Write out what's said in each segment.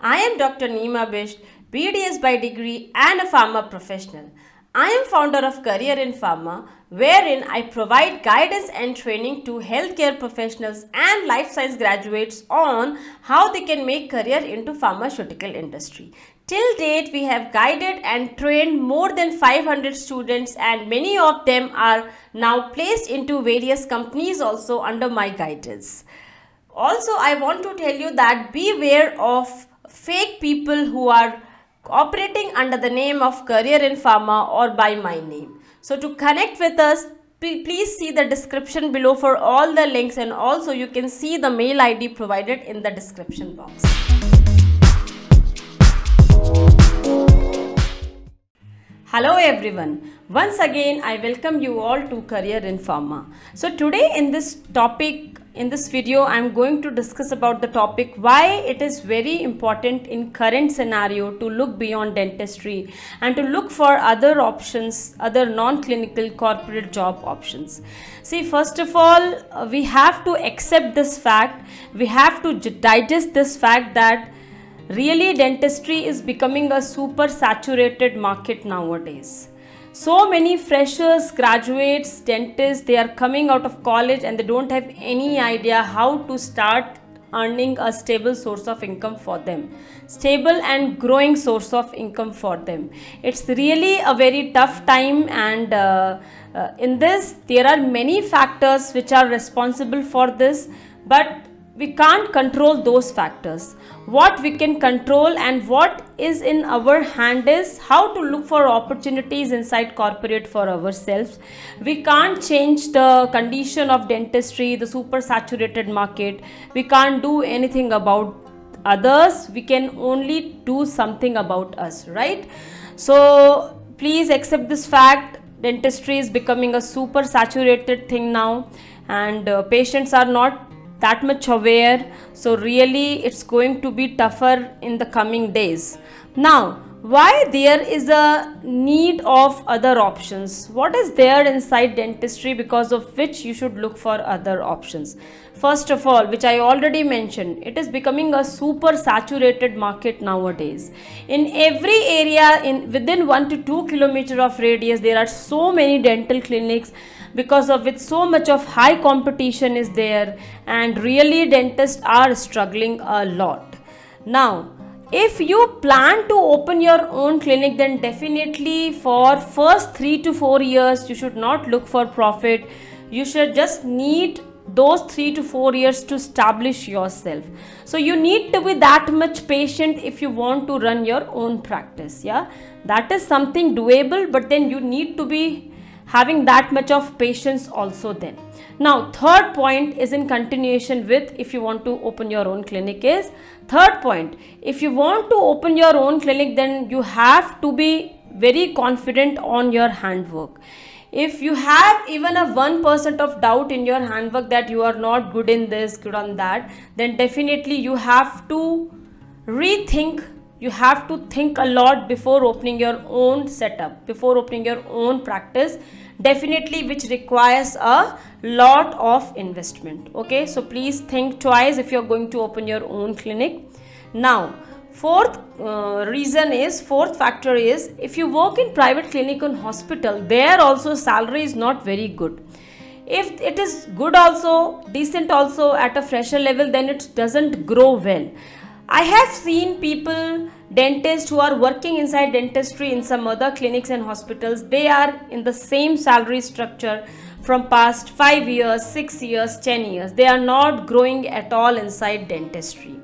I am Dr. Neema Bisht, BDS by degree and a pharma professional. I am founder of Career in Pharma, wherein I provide guidance and training to healthcare professionals and life science graduates on how they can make career into pharmaceutical industry. Till date, we have guided and trained more than 500 students, and many of them are now placed into various companies also under my guidance. Also, I want to tell you that beware of fake people who are operating under the name of Career in Pharma or by my name. So to connect with us, please see the description below for all the links, and also you can see the mail ID provided in the description box. Hello everyone, once again I welcome you all to Career in Pharma. So today in this video I am going to discuss about the topic why it is very important in current scenario to look beyond dentistry and to look for other options, other non-clinical corporate job options. See, first of all, we have to accept this fact, we have to digest this fact that really dentistry is becoming a super saturated market nowadays. So many freshers, graduates, dentists, they are coming out of college and they don't have any idea how to start earning a stable source of income for them. Stable and growing source of income for them. It's really a very tough time, and in this there are many factors which are responsible for this, but we can't control those factors. What we can control and what is in our hand is how to look for opportunities inside corporate for ourselves. We can't change the condition of dentistry, the super saturated market. We can't do anything about others. We can only do something about us, right? So please accept this fact. Dentistry is becoming a super saturated thing now, and patients are not that much aware, so really it's going to be tougher in the coming days. Now, why there is a need of other options? What is there inside dentistry because of which you should look for other options? First of all, which I already mentioned, it is becoming a super saturated market nowadays. In every area, within 1 to 2 kilometer of radius, there are so many dental clinics, because of which so much of high competition is there, and really dentists are struggling a lot. Now, if you plan to open your own clinic, then definitely for first 3 to 4 years you should not look for profit. You should just need those 3 to 4 years to establish yourself. So you need to be that much patient if you want to run your own practice. Yeah, that is something doable, but then you need to be having that much of patience also then. Now, third point is in continuation with if you want to open your own clinic is, third point, if you want to open your own clinic, then you have to be very confident on your handwork. If you have even a 1% of doubt in your handwork that you are not good in this, good on that, then definitely you have to rethink. You have to think a lot before opening your own setup, before opening your own practice, definitely, which requires a lot of investment. Okay, so please think twice if you're going to open your own clinic. Now, fourth factor is, if you work in private clinic and hospital, there also salary is not very good. If it is good also, decent also at a fresher level, then it doesn't grow well. I have seen people, dentists who are working inside dentistry in some other clinics and hospitals, they are in the same salary structure from past 5 years, 6 years, 10 years. They are not growing at all inside dentistry.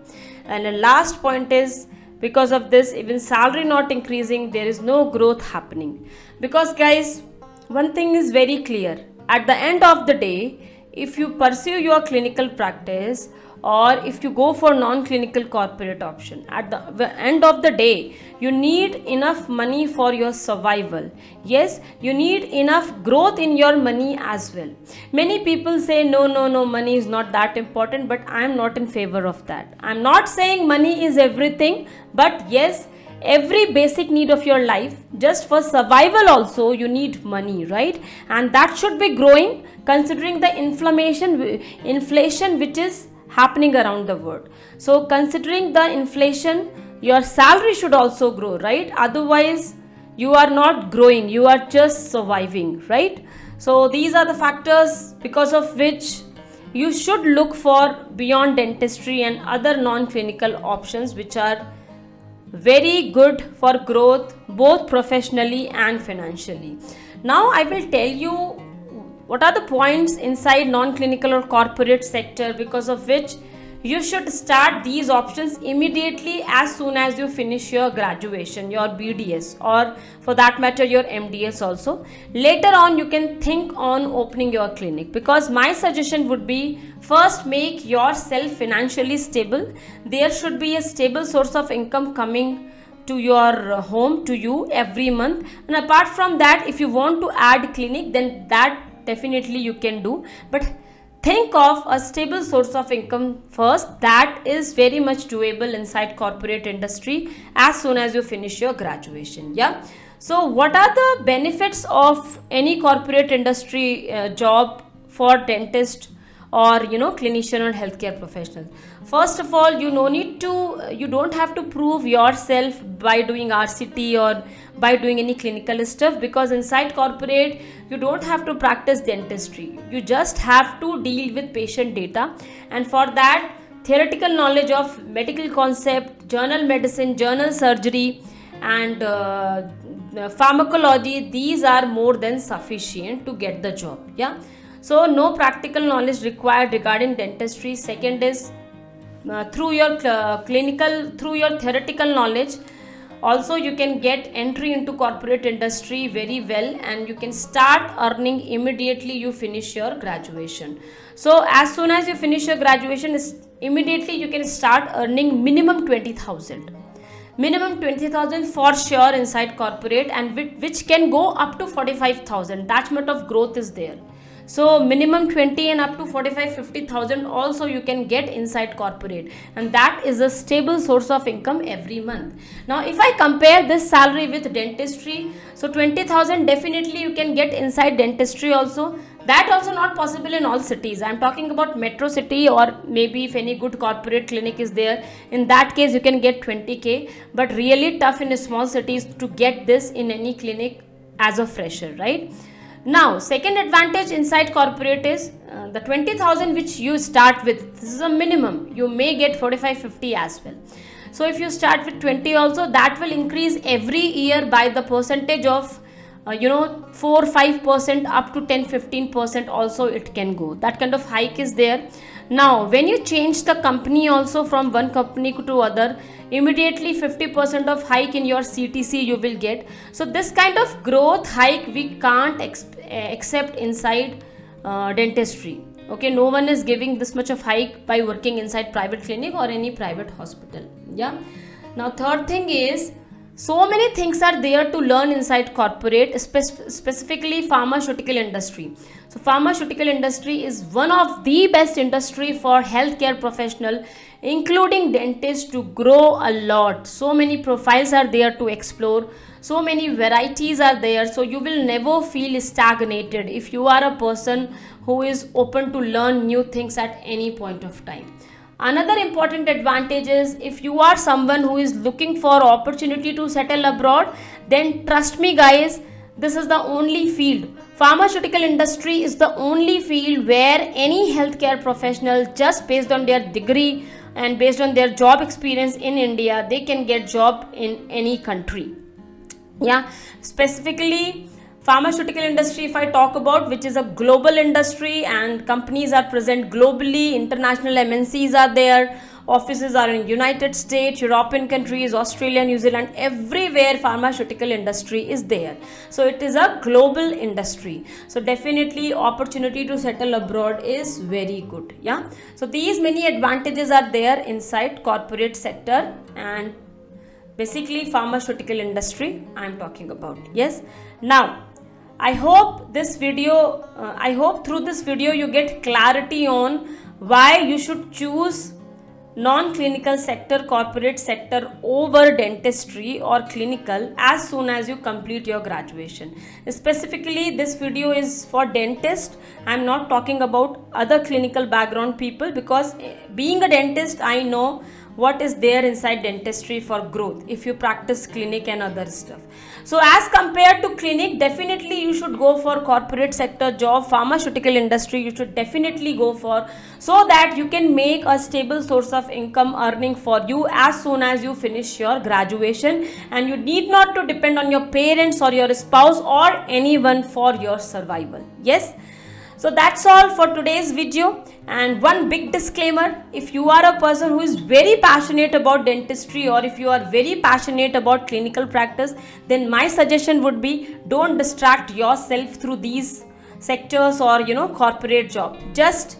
And the last point is, because of this, even salary not increasing, there is no growth happening. Because guys, one thing is very clear. At the end of the day, if you pursue your clinical practice, or if you go for non-clinical corporate option, at the end of the day, you need enough money for your survival. Yes, you need enough growth in your money as well. Many people say, no, money is not that important, but I am not in favor of that. I am not saying money is everything, but yes, every basic need of your life, just for survival also, you need money, right? And that should be growing considering the inflation which is happening around the world. So considering the inflation, your salary should also grow, right? Otherwise you are not growing, you are just surviving, right? So these are the factors because of which you should look for beyond dentistry and other non-clinical options which are very good for growth both professionally and financially. Now I will tell you what are the points inside non-clinical or corporate sector because of which you should start these options immediately as soon as you finish your graduation, your BDS, or for that matter your MDS also. Later on you can think on opening your clinic, because my suggestion would be first make yourself financially stable. There should be a stable source of income coming to your home to you every month, and apart from that if you want to add clinic then that definitely you can do, but think of a stable source of income first. That is very much doable inside corporate industry as soon as you finish your graduation. Yeah. So what are the benefits of any corporate industry job for dentist or clinician or healthcare professional? First of all, you don't have to prove yourself by doing RCT or by doing any clinical stuff, because inside corporate you don't have to practice dentistry, you just have to deal with patient data, and for that theoretical knowledge of medical concept, journal medicine, journal surgery and pharmacology, these are more than sufficient to get the job. Yeah. So no practical knowledge required regarding dentistry. Second is through your theoretical knowledge also you can get entry into corporate industry very well, and you can start earning immediately you finish your graduation. So as soon as you finish your graduation, immediately you can start earning minimum 20,000 for sure inside corporate, and which can go up to 45,000. that much of growth is there. So minimum 20 and up to 45-50,000 also you can get inside corporate, and that is a stable source of income every month. Now if I compare this salary with dentistry, so 20,000 definitely you can get inside dentistry also. That also not possible in all cities. I am talking about metro city, or maybe if any good corporate clinic is there, in that case you can get 20k, but really tough in small cities to get this in any clinic as a fresher, right? Now second advantage inside corporate is the 20,000 which you start with, this is a minimum, you may get 45-50 as well. So if you start with 20 also, that will increase every year by the percentage of 4-5% up to 10-15% also it can go. That kind of hike is there. Now when you change the company also from one company to other, immediately 50% of hike in your CTC you will get. So this kind of growth hike we can't accept inside dentistry. Okay, no one is giving this much of hike by working inside private clinic or any private hospital. Yeah. Now third thing is, so many things are there to learn inside corporate, specifically pharmaceutical industry. So pharmaceutical industry is one of the best industry for healthcare professional, including dentists, to grow a lot. So many profiles are there to explore, so many varieties are there, so you will never feel stagnated if you are a person who is open to learn new things at any point of time. Another important advantage is, if you are someone who is looking for opportunity to settle abroad, then trust me guys, this is the only field. Pharmaceutical industry is the only field where any healthcare professional, just based on their degree and based on their job experience in India, they can get job in any country. Yeah, specifically pharmaceutical industry if I talk about, which is a global industry and companies are present globally, international MNCs are there, offices are in United States, European countries, Australia, New Zealand, everywhere pharmaceutical industry is there. So it is a global industry. So definitely opportunity to settle abroad is very good. Yeah. So these many advantages are there inside corporate sector and basically pharmaceutical industry I am talking about. Yes. Now I hope through this video you get clarity on why you should choose non-clinical sector, corporate sector over dentistry or clinical as soon as you complete your graduation. Specifically this video is for dentist. I am not talking about other clinical background people, because being a dentist I know what is there inside dentistry for growth if you practice clinic and other stuff. So as compared to clinic, definitely you should go for corporate sector job, pharmaceutical industry you should definitely go for, so that you can make a stable source of income earning for you as soon as you finish your graduation, and you need not to depend on your parents or your spouse or anyone for your survival. Yes. So that's all for today's video. And one big disclaimer, if you are a person who is very passionate about dentistry, or if you are very passionate about clinical practice, then my suggestion would be, don't distract yourself through these sectors or corporate job. Just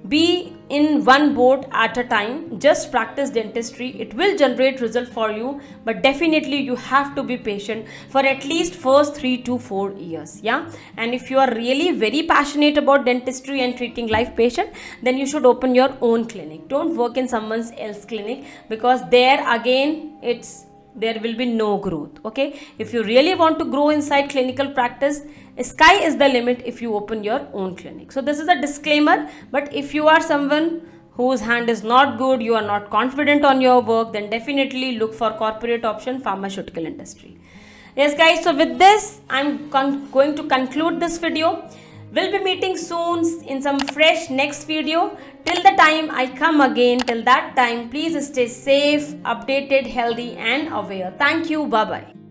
be in one boat at a time. Just practice dentistry. It will generate result for you, but definitely you have to be patient for at least first 3 to 4 years. Yeah. And if you are really very passionate about dentistry and treating live patient, then you should open your own clinic. Don't work in someone else's clinic, because there again there will be no growth. Okay. If you really want to grow inside clinical practice, sky is the limit if you open your own clinic. So this is a disclaimer. But if you are someone whose hand is not good, you are not confident on your work, then definitely look for corporate option, pharmaceutical industry. Yes guys, so with this I'm going to conclude this video. We'll be meeting soon in some fresh next video. Till the time I come again, till that time, please stay safe, updated, healthy and aware. Thank you. Bye bye.